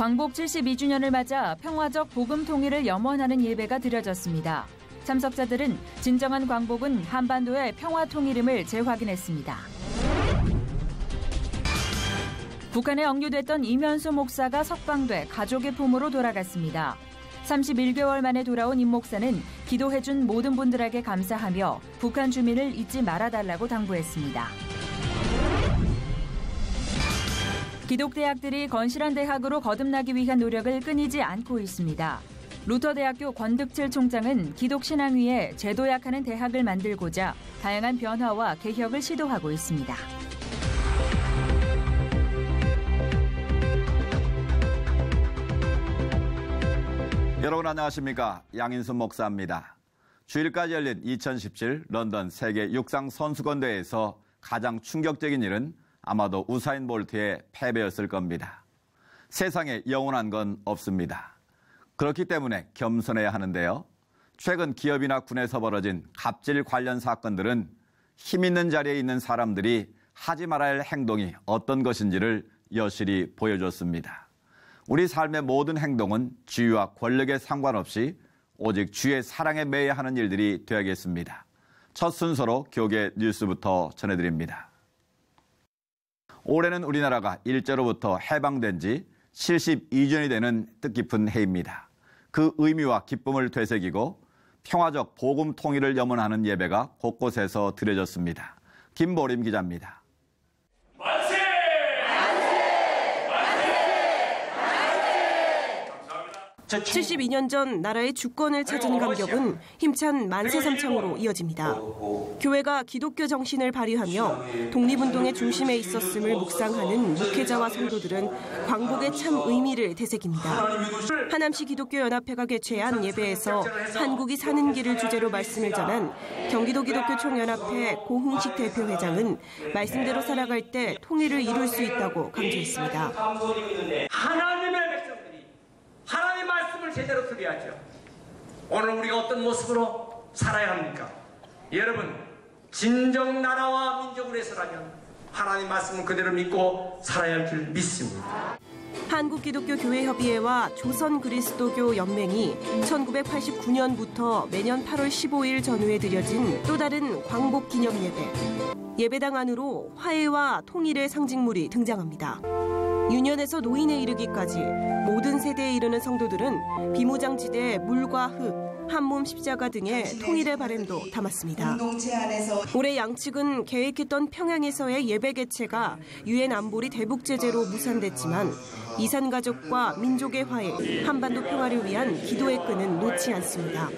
광복 72주년을 맞아 평화적 복음 통일을 염원하는 예배가 드려졌습니다. 참석자들은 진정한 광복은 한반도의 평화 통일임을 재확인했습니다. 북한에 억류됐던 이면수 목사가 석방돼 가족의 품으로 돌아갔습니다. 31개월 만에 돌아온 임 목사는 기도해준 모든 분들에게 감사하며 북한 주민을 잊지 말아달라고 당부했습니다. 기독대학들이 건실한 대학으로 거듭나기 위한 노력을 끊이지 않고 있습니다. 루터대학교 권득칠 총장은 기독신앙위에 재도약하는 대학을 만들고자 다양한 변화와 개혁을 시도하고 있습니다. 여러분 안녕하십니까? 양인순 목사입니다. 주일까지 열린 2017 런던 세계 육상 선수권대회에서 가장 충격적인 일은 아마도 우사인 볼트의 패배였을 겁니다. 세상에 영원한 건 없습니다. 그렇기 때문에 겸손해야 하는데요. 최근 기업이나 군에서 벌어진 갑질 관련 사건들은 힘 있는 자리에 있는 사람들이 하지 말아야 할 행동이 어떤 것인지를 여실히 보여줬습니다. 우리 삶의 모든 행동은 지위와 권력에 상관없이 오직 주의 사랑에 매여 하는 일들이 되어야겠습니다. 첫 순서로 교계 뉴스부터 전해드립니다. 올해는 우리나라가 일제로부터 해방된 지 72주년이 되는 뜻깊은 해입니다. 그 의미와 기쁨을 되새기고 평화적 복음 통일을 염원하는 예배가 곳곳에서 드려졌습니다. 김보림 기자입니다. 72년 전 나라의 주권을 찾은 감격은 힘찬 만세삼창으로 이어집니다. 교회가 기독교 정신을 발휘하며 독립운동의 중심에 있었음을 묵상하는 목회자와 성도들은 광복의 참 의미를 되새깁니다. 하남시 기독교연합회가 개최한 예배에서 한국이 사는 길을 주제로 말씀을 전한 경기도 기독교총연합회 고흥식 대표회장은 말씀대로 살아갈 때 통일을 이룰 수 있다고 강조했습니다. 하나님의 말씀을 제대로 드려야죠. 오늘 우리가 어떤 모습으로 살아야 합니까? 여러분, 진정 나라와 민족을 위해서라면 하나님 말씀을 그대로 믿고 살아야 할 줄 믿습니다. 한국기독교교회협의회와 조선그리스도교 연맹이 1989년부터 매년 8월 15일 전후에 드려진 또 다른 광복 기념 예배. 예배당 안으로 화해와 통일의 상징물이 등장합니다. 유년에서 노인에 이르기까지 모든 세대에 이르는 성도들은 비무장지대 물과 흙, 한몸 십자가 등의 통일의 바램도 담았습니다. 올해 양측은 계획했던 평양에서의 예배 개최가 유엔 안보리 대북 제재로 무산됐지만 이산가족과 민족의 화해, 한반도 평화를 위한 기도의 끈은 놓지 않습니다.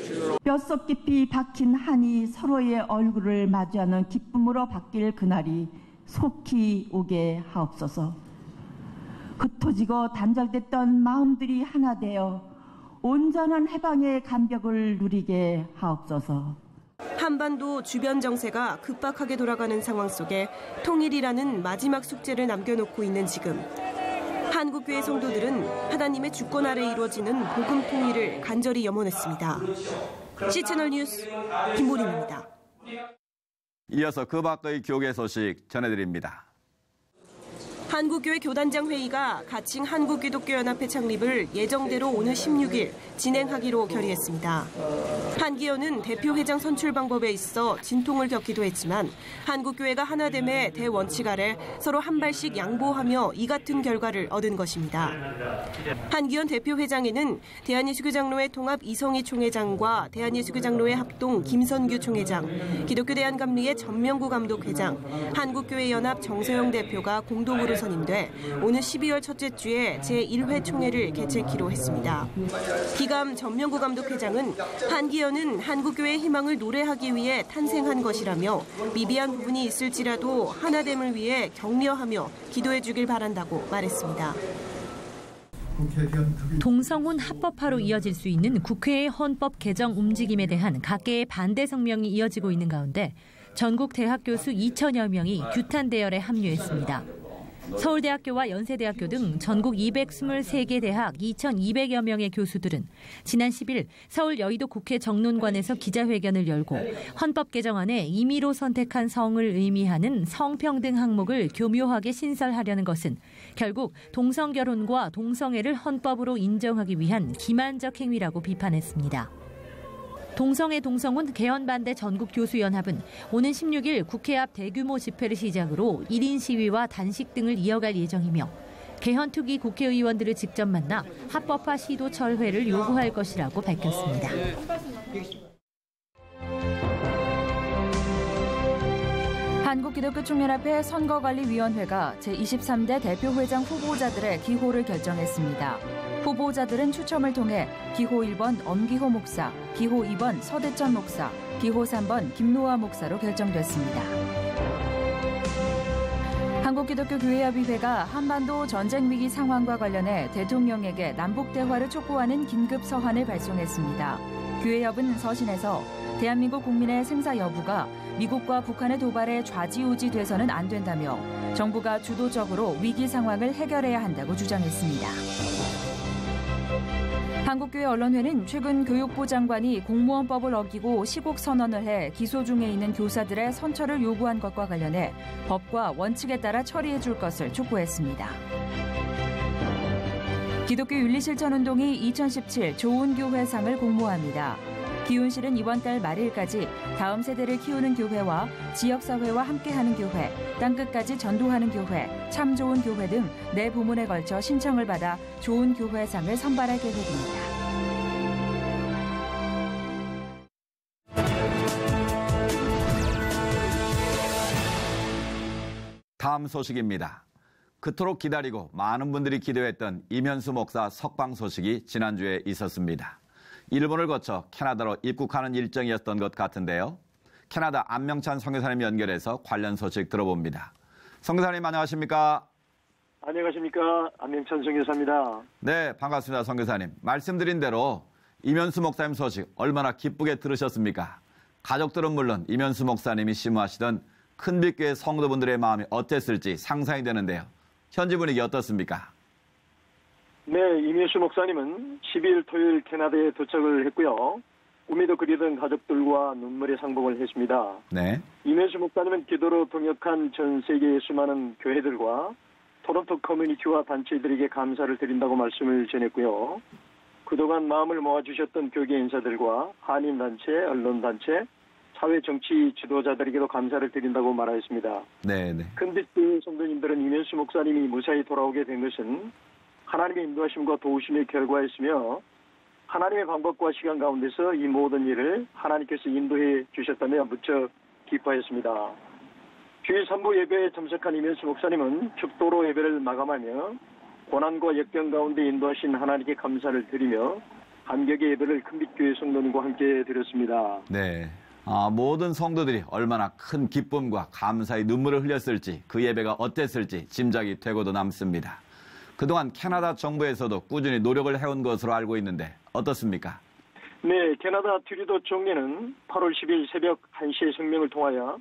뼛속 깊이 박힌 한이 서로의 얼굴을 마주하는 기쁨으로 바뀔 그날이 속히 오게 하옵소서. 흩어지고 단절됐던 마음들이 하나 되어 온전한 해방의 감격을 누리게 하옵소서. 한반도 주변 정세가 급박하게 돌아가는 상황 속에 통일이라는 마지막 숙제를 남겨놓고 있는 지금 한국교회 성도들은 하나님의 주권 아래 이루어지는 복음 통일을 간절히 염원했습니다. C채널 뉴스 김보림입니다. 이어서 그 밖의 교계 소식 전해드립니다. 한국교회 교단장 회의가 가칭 한국기독교연합회 창립을 예정대로 오늘 16일 진행하기로 결의했습니다. 한기현은 대표회장 선출 방법에 있어 진통을 겪기도 했지만 한국교회가 하나됨의 대원칙 아래 서로 한 발씩 양보하며 이 같은 결과를 얻은 것입니다. 한기현 대표회장에는 대한예수교장로회 통합 이성희 총회장과 대한예수교장로회 합동 김선규 총회장, 기독교대한감리회 전명구 감독회장, 한국교회연합 정서영 대표가 공동으로 선임돼 오늘 12월 첫째 주에 제1회 총회를 개최키로 했습니다. 기감 전명구 감독회장은 한기현은 한국교회의 희망을 노래하기 위해 탄생한 것이라며 미비한 부분이 있을지라도 하나됨을 위해 격려하며 기도해 주길 바란다고 말했습니다. 동성혼 합법화로 이어질 수 있는 국회의 헌법 개정 움직임에 대한 각계의 반대 성명이 이어지고 있는 가운데 전국 대학 교수 2천여 명이 규탄 대열에 합류했습니다. 서울대학교와 연세대학교 등 전국 223개 대학 2,200여 명의 교수들은 지난 10일 서울 여의도 국회 정론관에서 기자회견을 열고 헌법 개정안에 임의로 선택한 성을 의미하는 성평등 항목을 교묘하게 신설하려는 것은 결국 동성결혼과 동성애를 헌법으로 인정하기 위한 기만적 행위라고 비판했습니다. 동성애 동성혼 개헌 반대 전국교수연합은 오는 16일 국회 앞 대규모 집회를 시작으로 1인 시위와 단식 등을 이어갈 예정이며 개헌 투기 국회의원들을 직접 만나 합법화 시도 철회를 요구할 것이라고 밝혔습니다. 한국기독교총연합회 선거관리위원회가 제23대 대표회장 후보자들의 기호를 결정했습니다. 후보자들은 추첨을 통해 기호 1번 엄기호 목사, 기호 2번 서대천 목사, 기호 3번 김노아 목사로 결정됐습니다. 한국기독교교회협의회가 한반도 전쟁 위기 상황과 관련해 대통령에게 남북 대화를 촉구하는 긴급 서한을 발송했습니다. 교회협은 서신에서 대한민국 국민의 생사 여부가 미국과 북한의 도발에 좌지우지 돼서는 안 된다며 정부가 주도적으로 위기 상황을 해결해야 한다고 주장했습니다. 한국교회 언론회는 최근 교육부 장관이 공무원법을 어기고 시국 선언을 해 기소 중에 있는 교사들의 선처를 요구한 것과 관련해 법과 원칙에 따라 처리해 줄 것을 촉구했습니다. 기독교 윤리실천운동이 2017 좋은 교회상을 공모합니다. 기훈실은 이번 달 말일까지 다음 세대를 키우는 교회와 지역사회와 함께하는 교회, 땅끝까지 전도하는 교회, 참 좋은 교회 등 4부문에 걸쳐 신청을 받아 좋은 교회상을 선발할 계획입니다. 다음 소식입니다. 그토록 기다리고 많은 분들이 기대했던 이면수 목사 석방 소식이 지난주에 있었습니다. 일본을 거쳐 캐나다로 입국하는 일정이었던 것 같은데요. 캐나다 안명찬 선교사님 연결해서 관련 소식 들어봅니다. 선교사님 안녕하십니까? 안녕하십니까? 안명찬 선교사입니다. 네, 반갑습니다. 선교사님. 말씀드린 대로 이면수 목사님 소식 얼마나 기쁘게 들으셨습니까? 가족들은 물론 이면수 목사님이 심무하시던 큰빛교회 성도분들의 마음이 어땠을지 상상이 되는데요. 현지 분위기 어떻습니까? 네, 이면수 목사님은 12일 토요일 캐나다에 도착을 했고요. 꿈에도 그리던 가족들과 눈물의 상봉을 했습니다. 네. 이면수 목사님은 기도로 동역한 전 세계의 수많은 교회들과 토론토 커뮤니티와 단체들에게 감사를 드린다고 말씀을 전했고요. 그동안 마음을 모아주셨던 교계 인사들과 한인단체, 언론단체, 사회정치 지도자들에게도 감사를 드린다고 말하였습니다. 네. 큰빛교회 성도님들은 이면수 목사님이 무사히 돌아오게 된 것은 하나님의 인도하심과 도우심의 결과였으며 하나님의 방법과 시간 가운데서 이 모든 일을 하나님께서 인도해 주셨다며 무척 기뻐했습니다. 주일 3부 예배에 참석한 이면수 목사님은 축도로 예배를 마감하며 고난과 역경 가운데 인도하신 하나님께 감사를 드리며 감격의 예배를 큰빛교회 성도님과 함께 드렸습니다. 네. 모든 성도들이 얼마나 큰 기쁨과 감사의 눈물을 흘렸을지 그 예배가 어땠을지 짐작이 되고도 남습니다. 그동안 캐나다 정부에서도 꾸준히 노력을 해온 것으로 알고 있는데 어떻습니까? 네, 캐나다 트루도 총리는 8월 10일 새벽 1시에 성명을 통하여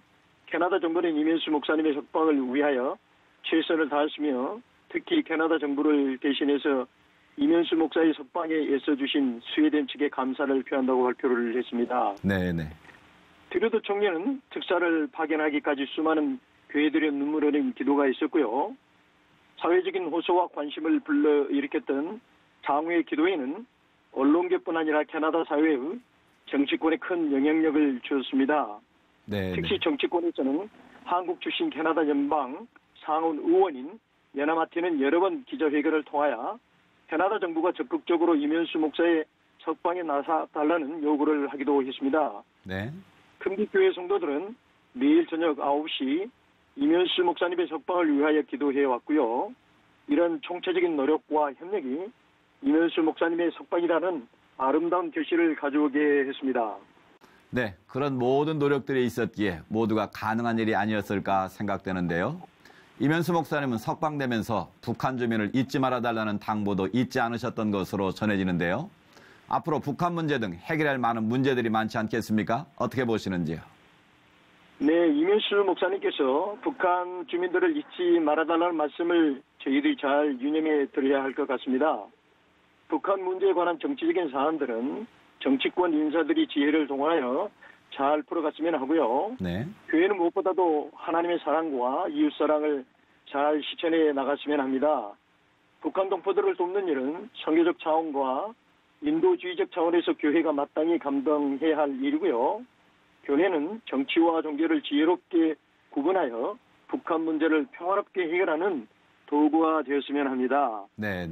캐나다 정부는 이면수 목사님의 석방을 위하여 최선을 다했으며 특히 캐나다 정부를 대신해서 이면수 목사의 석방에 애써주신 스웨덴 측에 감사를 표한다고 발표를 했습니다. 네. 트루도 총리는 특사를 파견하기까지 수많은 교회들의 눈물 흘린 기도가 있었고요. 사회적인 호소와 관심을 불러일으켰던 장후의 기도에는 언론계뿐 아니라 캐나다 사회의 정치권에 큰 영향력을 주었습니다. 네. 특히 정치권에서는 한국 출신 캐나다 연방 상원 의원인 야나마티는 여러 번 기자회견을 통하여 캐나다 정부가 적극적으로 이면수 목사의 석방에 나서달라는 요구를 하기도 했습니다. 네. 큰빛교회 성도들은 매일 저녁 9시 이면수 목사님의 석방을 위하여 기도해왔고요. 이런 총체적인 노력과 협력이 이면수 목사님의 석방이라는 아름다운 결실을 가져오게 했습니다. 네, 그런 모든 노력들이 있었기에 모두가 가능한 일이 아니었을까 생각되는데요. 이면수 목사님은 석방되면서 북한 주민을 잊지 말아달라는 당부도 잊지 않으셨던 것으로 전해지는데요. 앞으로 북한 문제 등 해결할 많은 문제들이 많지 않겠습니까? 어떻게 보시는지요? 네, 이면수 목사님께서 북한 주민들을 잊지 말아달라는 말씀을 저희들이 잘 유념해 드려야 할 것 같습니다. 북한 문제에 관한 정치적인 사안들은 정치권 인사들이 지혜를 동원하여 잘 풀어갔으면 하고요. 네. 교회는 무엇보다도 하나님의 사랑과 이웃사랑을 잘 실천해 나갔으면 합니다. 북한 동포들을 돕는 일은 선교적 차원과 인도주의적 차원에서 교회가 마땅히 감당해야 할 일이고요. 교회는 정치와 종교를 지혜롭게 구분하여 북한 문제를 평화롭게 해결하는 도구가 되었으면 합니다. 네.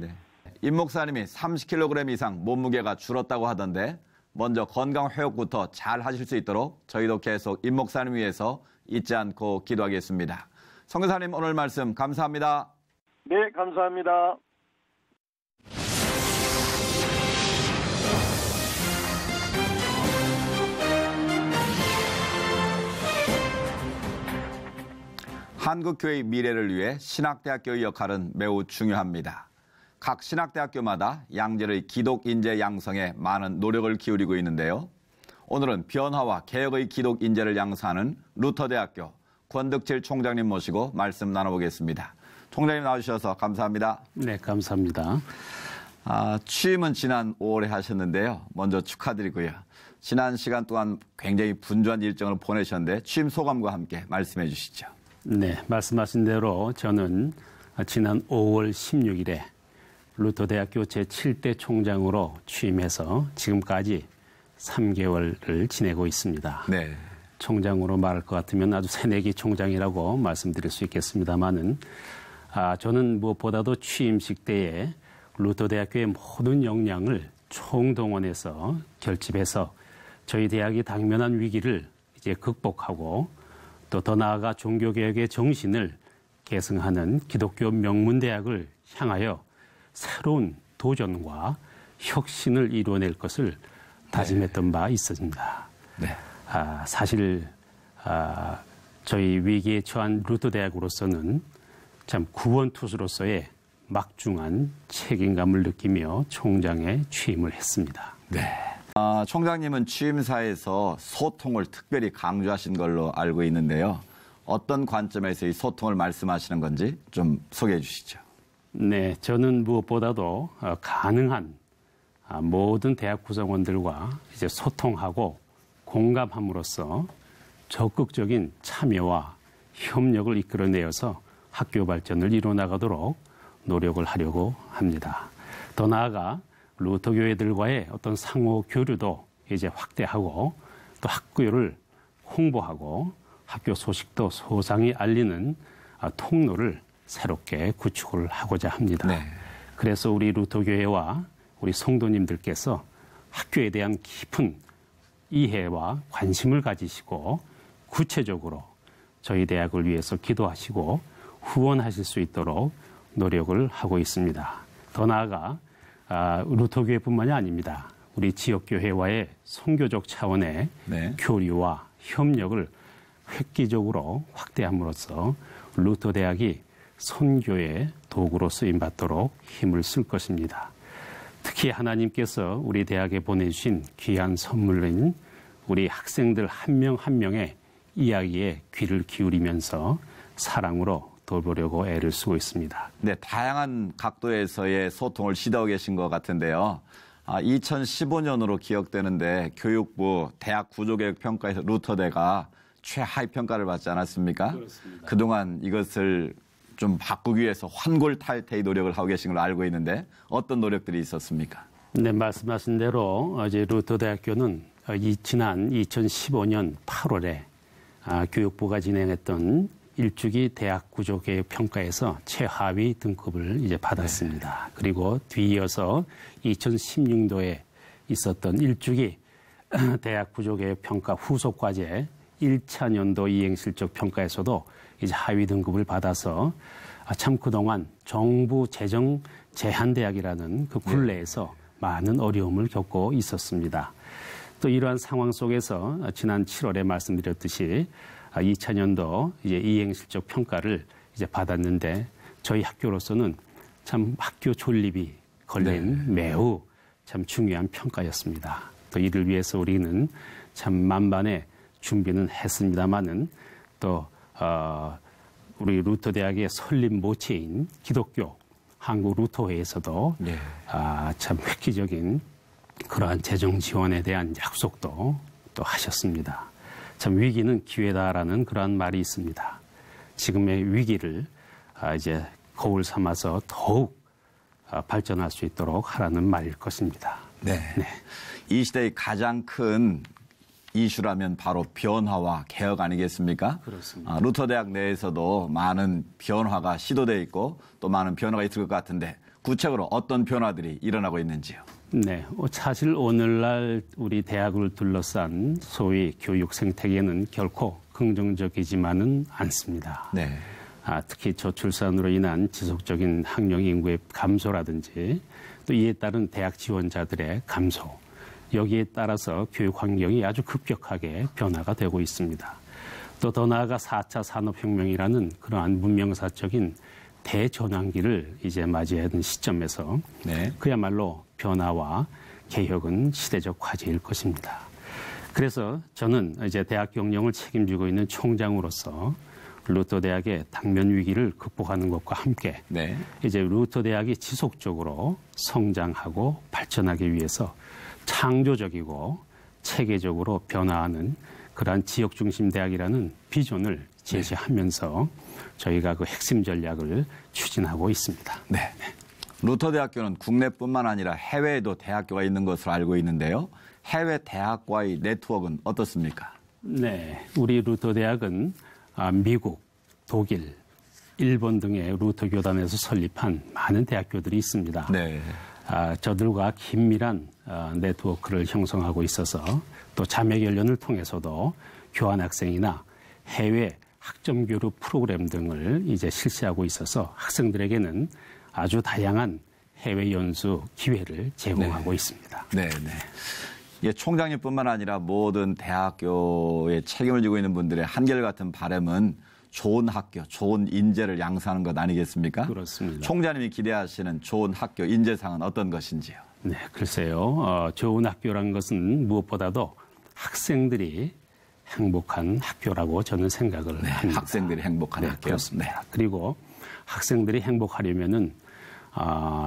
임 목사님이 30kg 이상 몸무게가 줄었다고 하던데 먼저 건강 회복부터 잘 하실 수 있도록 저희도 계속 임 목사님 위해서 잊지 않고 기도하겠습니다. 선교사님 오늘 말씀 감사합니다. 네, 감사합니다. 한국교회의 미래를 위해 신학대학교의 역할은 매우 중요합니다. 각 신학대학교마다 양질의 기독 인재 양성에 많은 노력을 기울이고 있는데요. 오늘은 변화와 개혁의 기독 인재를 양성하는 루터대학교 권득칠 총장님 모시고 말씀 나눠보겠습니다. 총장님 나와주셔서 감사합니다. 네, 감사합니다. 취임은 지난 5월에 하셨는데요. 먼저 축하드리고요. 지난 시간 동안 굉장히 분주한 일정을 보내셨는데 취임 소감과 함께 말씀해 주시죠. 네, 말씀하신 대로 저는 지난 5월 16일에 루터대학교 제7대 총장으로 취임해서 지금까지 3개월을 지내고 있습니다. 네. 총장으로 말할 것 같으면 아주 새내기 총장이라고 말씀드릴 수 있겠습니다만은 저는 무엇보다도 취임식 때에 루터대학교의 모든 역량을 총동원해서 결집해서 저희 대학이 당면한 위기를 이제 극복하고 또 더 나아가 종교개혁의 정신을 계승하는 기독교 명문대학을 향하여 새로운 도전과 혁신을 이루어낼 것을 다짐했던 바 있습니다. 네. 사실 저희 위기에 처한 루터대학으로서는 참 구원투수로서의 막중한 책임감을 느끼며 총장에 취임을 했습니다. 네. 총장님은 취임사에서 소통을 특별히 강조하신 걸로 알고 있는데요. 어떤 관점에서 이 소통을 말씀하시는 건지 좀 소개해 주시죠. 네, 저는 무엇보다도 가능한 모든 대학 구성원들과 이제 소통하고 공감함으로써 적극적인 참여와 협력을 이끌어내어서 학교 발전을 이뤄나가도록 노력을 하려고 합니다. 더 나아가 루터교회들과의 어떤 상호 교류도 이제 확대하고 또 학교를 홍보하고 학교 소식도 소상히 알리는 통로를 새롭게 구축을 하고자 합니다. 네. 그래서 우리 루터교회와 우리 성도님들께서 학교에 대한 깊은 이해와 관심을 가지시고 구체적으로 저희 대학을 위해서 기도하시고 후원하실 수 있도록 노력을 하고 있습니다. 더 나아가 루터교회뿐만이 아닙니다. 우리 지역교회와의 선교적 차원의 네. 교류와 협력을 획기적으로 확대함으로써 루터대학이 선교의 도구로 쓰임받도록 힘을 쓸 것입니다. 특히 하나님께서 우리 대학에 보내주신 귀한 선물인 우리 학생들 한 명 한 명의 이야기에 귀를 기울이면서 사랑으로 돌보려고 애를 쓰고 있습니다. 네, 다양한 각도에서의 소통을 시도하고 계신 것 같은데요. 2015년으로 기억되는데 교육부 대학 구조개혁 평가에서 루터대가 최하위 평가를 받지 않았습니까? 그렇습니다. 그동안 이것을 좀 바꾸기 위해서 환골탈태의 노력을 하고 계신 걸로 알고 있는데 어떤 노력들이 있었습니까? 네, 말씀하신 대로 이제 루터대학교는 지난 2015년 8월에 교육부가 진행했던 일주기 대학 구조개혁 평가에서 최하위 등급을 이제 받았습니다. 네. 그리고 뒤이어서 2016년도에 있었던 일주기 대학 구조개혁 평가 후속 과제 1차 년도 이행 실적 평가에서도 이제 하위 등급을 받아서 참 그동안 정부 재정 제한 대학이라는 그 굴레에서 많은 어려움을 겪고 있었습니다. 또 이러한 상황 속에서 지난 7월에 말씀드렸듯이 2차 년도 이제 이행 실적 평가를 이제 받았는데 저희 학교로서는 참 학교 존립이 걸린 매우 참 중요한 평가였습니다. 또 이를 위해서 우리는 참 만반의 준비는 했습니다마는 또 우리 루터 대학의 설립 모체인 기독교 한국 루터회에서도 네. 참 획기적인 그러한 재정 지원에 대한 약속도 또 하셨습니다. 참 위기는 기회다라는 그러한 말이 있습니다. 지금의 위기를 이제 거울 삼아서 더욱 발전할 수 있도록 하라는 말일 것입니다. 네. 이 시대의 가장 큰 이슈라면 바로 변화와 개혁 아니겠습니까? 그렇습니다. 루터 대학 내에서도 많은 변화가 시도되어 있고 또 많은 변화가 있을 것 같은데 구체적으로 어떤 변화들이 일어나고 있는지요? 네, 사실 오늘날 우리 대학을 둘러싼 소위 교육 생태계는 결코 긍정적이지만은 않습니다. 네. 특히 저출산으로 인한 지속적인 학령 인구의 감소라든지 또 이에 따른 대학 지원자들의 감소, 여기에 따라서 교육 환경이 아주 급격하게 변화가 되고 있습니다. 또 더 나아가 4차 산업혁명이라는 그러한 문명사적인 대전환기를 이제 맞이하는 시점에서 네. 그야말로 변화와 개혁은 시대적 과제일 것입니다. 그래서 저는 이제 대학 경영을 책임지고 있는 총장으로서 루터 대학의 당면 위기를 극복하는 것과 함께 네. 이제 루터 대학이 지속적으로 성장하고 발전하기 위해서 창조적이고 체계적으로 변화하는 그러한 지역 중심 대학이라는 비전을 제시하면서 저희가 그 핵심 전략을 추진하고 있습니다. 네. 루터 대학교는 국내뿐만 아니라 해외에도 대학교가 있는 것으로 알고 있는데요. 해외 대학과의 네트워크는 어떻습니까? 네, 우리 루터 대학은 미국, 독일, 일본 등의 루터 교단에서 설립한 많은 대학교들이 있습니다. 네. 저들과 긴밀한 네트워크를 형성하고 있어서 또 자매 결연을 통해서도 교환학생이나 해외 학점 교류 프로그램 등을 이제 실시하고 있어서 학생들에게는 아주 다양한 해외 연수 기회를 제공하고 있습니다. 네, 네. 예, 총장님뿐만 아니라 모든 대학교에 책임을 지고 있는 분들의 한결같은 바람은 좋은 학교, 좋은 인재를 양성하는 것 아니겠습니까? 그렇습니다. 총장님이 기대하시는 좋은 학교 인재상은 어떤 것인지요? 네, 글쎄요. 좋은 학교란 것은 무엇보다도 학생들이 행복한 학교라고 저는 생각을 합니다. 학생들이 행복한 학교. 그렇습니다. 네. 그리고 학생들이 행복하려면은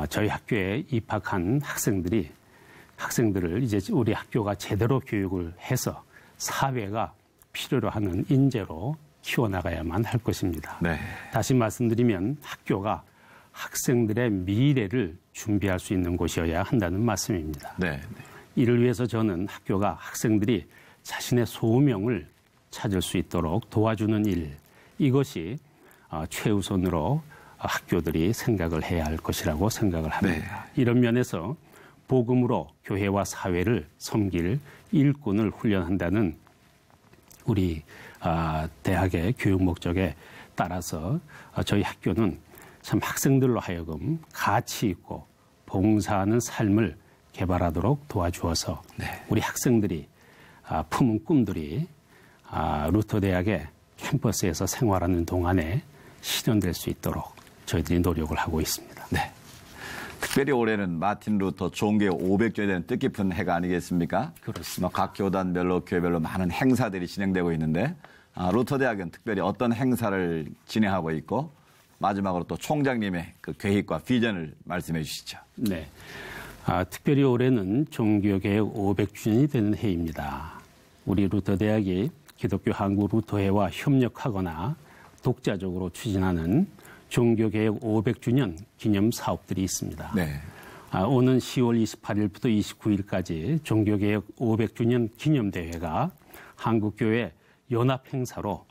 저희 학교에 입학한 학생들을 이제 우리 학교가 제대로 교육을 해서 사회가 필요로 하는 인재로 키워나가야만 할 것입니다. 네. 다시 말씀드리면 학교가 학생들의 미래를 준비할 수 있는 곳이어야 한다는 말씀입니다. 네. 이를 위해서 저는 학교가 학생들이 자신의 소명을 찾을 수 있도록 도와주는 일, 이것이 최우선으로 학교들이 생각을 해야 할 것이라고 생각을 합니다. 네. 이런 면에서 복음으로 교회와 사회를 섬길 일꾼을 훈련한다는 우리 대학의 교육 목적에 따라서 저희 학교는 참 학생들로 하여금 가치 있고 봉사하는 삶을 개발하도록 도와주어서 우리 학생들이 품은 꿈들이 루터 대학의 캠퍼스에서 생활하는 동안에 실현될 수 있도록 저희들이 노력을 하고 있습니다. 네. 특별히 올해는 마틴 루터 종교 500주에 대한 뜻깊은 해가 아니겠습니까? 그렇습니다. 각 교단별로 교회별로 많은 행사들이 진행되고 있는데 루터 대학은 특별히 어떤 행사를 진행하고 있고 마지막으로 또 총장님의 그 계획과 비전을 말씀해 주시죠. 네. 특별히 올해는 종교개혁 500주년이 되는 해입니다. 우리 루터 대학이 기독교 한국 루터회와 협력하거나 독자적으로 추진하는 종교개혁 500주년 기념 사업들이 있습니다. 네. 오는 10월 28일부터 29일까지 종교개혁 500주년 기념대회가 한국교회 연합행사로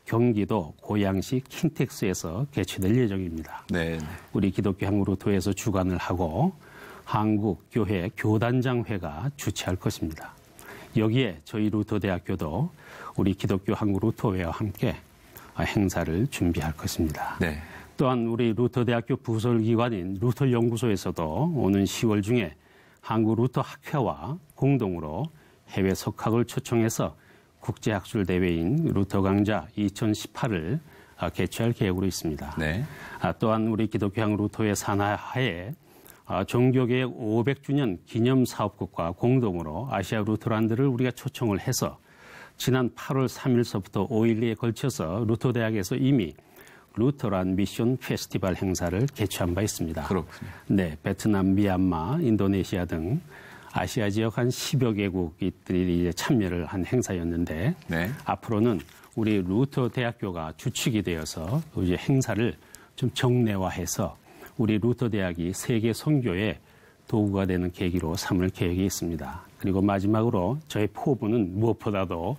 경기도 고양시 킨텍스에서 개최될 예정입니다. 네. 우리 기독교 한국 루터회에서 주관을 하고 한국교회 교단장회가 주최할 것입니다. 여기에 저희 루터대학교도 우리 기독교 한국 루터회와 함께 행사를 준비할 것입니다. 네. 또한 우리 루터대학교 부설기관인 루터연구소에서도 오는 10월 중에 한국 루터학회와 공동으로 해외 석학을 초청해서 국제학술대회인 루터강좌 2018을 개최할 계획으로 있습니다. 네. 또한 우리 기독교 한국 루터회 산하에 종교개혁 500주년 기념사업국과 공동으로 아시아 루터란드를 우리가 초청을 해서 지난 8월 3일서부터 5일에 걸쳐서 루터 대학에서 이미 루터란 미션 페스티벌 행사를 개최한 바 있습니다. 그렇군요. 네, 베트남, 미얀마, 인도네시아 등 아시아 지역 한 10여 개국들이 이제 참여를 한 행사였는데 네. 앞으로는 우리 루터 대학교가 주축이 되어서 이제 행사를 좀 정례화해서 우리 루터 대학이 세계 선교의 도구가 되는 계기로 삼을 계획이 있습니다. 그리고 마지막으로 저희 포부는 무엇보다도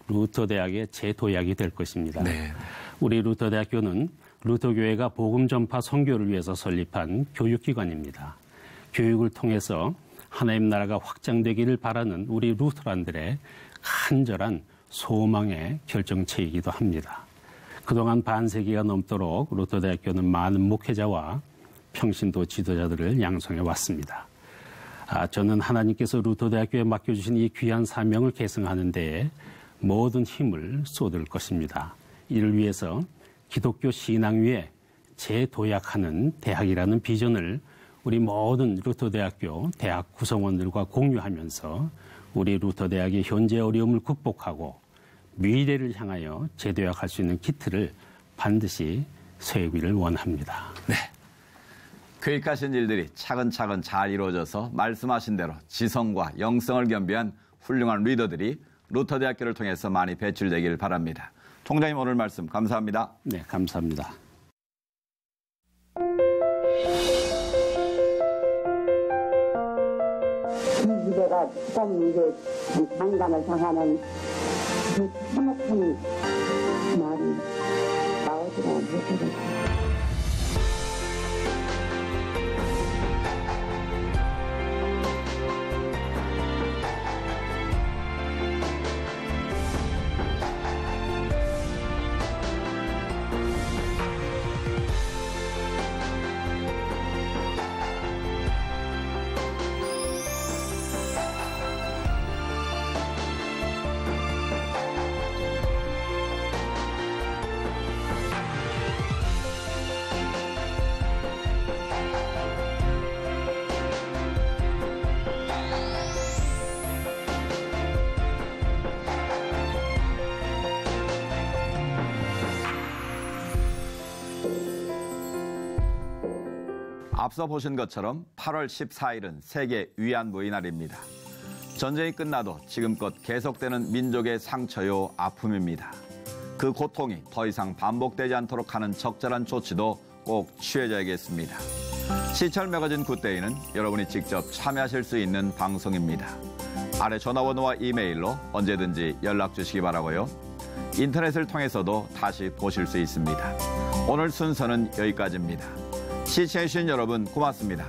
루터 대학의 재도약이 될 것입니다. 네. 우리 루터 대학교는 루터 교회가 복음 전파 선교를 위해서 설립한 교육기관입니다. 교육을 통해서 하나님 나라가 확장되기를 바라는 우리 루터란들의 간절한 소망의 결정체이기도 합니다. 그동안 반세기가 넘도록 루터 대학교는 많은 목회자와 평신도 지도자들을 양성해 왔습니다. 저는 하나님께서 루터 대학교에 맡겨주신 이 귀한 사명을 계승하는 데에 모든 힘을 쏟을 것입니다. 이를 위해서 기독교 신앙 위에 재도약하는 대학이라는 비전을 우리 모든 루터 대학교 대학 구성원들과 공유하면서 우리 루터 대학의 현재 어려움을 극복하고 미래를 향하여 재도약할 수 있는 기틀을 반드시 세우기를 원합니다. 네. 계획하신 일들이 차근차근 잘 이루어져서 말씀하신 대로 지성과 영성을 겸비한 훌륭한 리더들이 루터 대학교를 통해서 많이 배출되길 바랍니다. 총장님 오늘 말씀 감사합니다. 네, 감사합니다. 이 기대가 좀 이제 장관을 향하는 그 참혹한 말이 나오지가 못하겠어요. 앞서 보신 것처럼 8월 14일은 세계 위안부의 날입니다. 전쟁이 끝나도 지금껏 계속되는 민족의 상처요 아픔입니다. 그 고통이 더 이상 반복되지 않도록 하는 적절한 조치도 꼭 취해져야겠습니다. 시철 매거진 굿데이는 여러분이 직접 참여하실 수 있는 방송입니다. 아래 전화번호와 이메일로 언제든지 연락 주시기 바라고요. 인터넷을 통해서도 다시 보실 수 있습니다. 오늘 순서는 여기까지입니다. 시청해주신 여러분 고맙습니다.